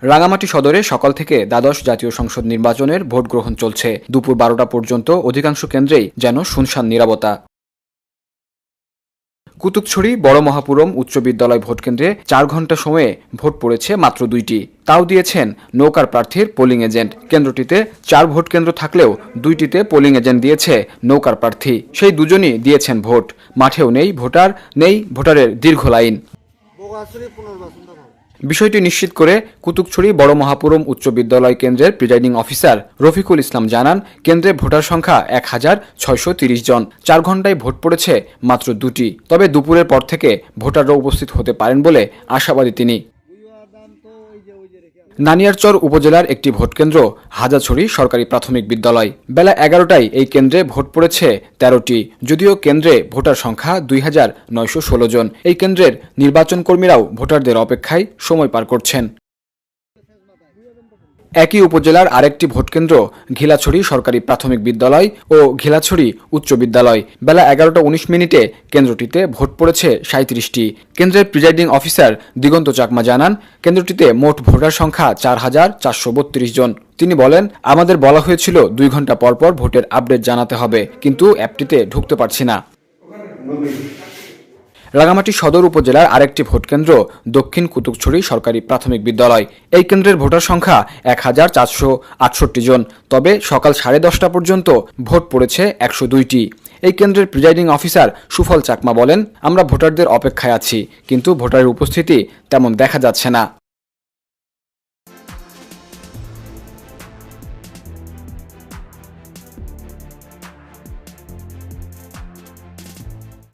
রাঙামাটি সদরে সকাল থেকে দ্বাদশ জাতীয় সংসদ নির্বাচনের ভোট গ্রহণ চলছে। দুপুর 12টা পর্যন্ত অধিকাংশ কেন্দ্রেই যেন শুনশান নীরবতা। কুতুবছড়ি বড় মহাপুরম উচ্চ বিদ্যালয় ভোটকেন্দ্রে 4 ঘণ্টা সময়ে ভোট পড়েছে মাত্র 2টি। তাও দিয়েছেন নৌকার প্রার্থীর পোলিং এজেন্ট। কেন্দ্রটিতে 4 ভোট কেন্দ্র থাকলেও 2টিতে পোলিং এজেন্ট দিয়েছে নৌকার প্রার্থী। সেই দুজনই দিয়েছেন ভোট। মাঠেও নেই ভোটারের দীর্ঘ লাইন। বিষয়টি নিশ্চিত করে কুতুবছড়ি বড় মহাপুরম উচ্চ বিদ্যালয় কেন্দ্রের প্রিজাইডিং অফিসার রফিকুল ইসলাম জানান, কেন্দ্রে ভোটার সংখ্যা 1630 জন। 4 ঘণ্টায় ভোট পড়েছে মাত্র 2টি। তবে দুপুরের পর থেকে ভোটাররা উপস্থিত হতে পারেন বলে আশাবাদী তিনি। নানিয়ারচর উপজেলার একটি ভোটকেন্দ্র হাজাছড়ি সরকারি প্রাথমিক বিদ্যালয়। বেলা 11টায় এই কেন্দ্রে ভোট পড়েছে 13টি। যদিও কেন্দ্রে ভোটার সংখ্যা 2916 জন। এই কেন্দ্রের নির্বাচন কর্মীরাও ভোটারদের অপেক্ষায় সময় পার করছেন। একই উপজেলার আরেকটি ভোটকেন্দ্র ঘিলাছড়ি সরকারি প্রাথমিক বিদ্যালয় ও ঘিলাছড়ি উচ্চ বিদ্যালয়। বেলা 11টা 19 কেন্দ্রটিতে ভোট পড়েছে 37টি। কেন্দ্রের প্রিজাইডিং অফিসার দিগন্ত চাকমা জানান, কেন্দ্রটিতে মোট ভোটার সংখ্যা 4432 জন। তিনি বলেন, আমাদের বলা হয়েছিল 2 ঘণ্টা পর পর ভোটের আপডেট জানাতে হবে, কিন্তু অ্যাপটিতে ঢুকতে পারছি না। রাঙামাটি সদর উপজেলার আরেকটি ভোটকেন্দ্র দক্ষিণ কুতুবছড়ি সরকারি প্রাথমিক বিদ্যালয়। এই কেন্দ্রের ভোটার সংখ্যা 1468 জন। তবে সকাল 10:30টা পর্যন্ত ভোট পড়েছে 102টি। এই কেন্দ্রের প্রিজাইডিং অফিসার সুফল চাকমা বলেন, আমরা ভোটারদের অপেক্ষায় আছি, কিন্তু ভোটারের উপস্থিতি তেমন দেখা যাচ্ছে না।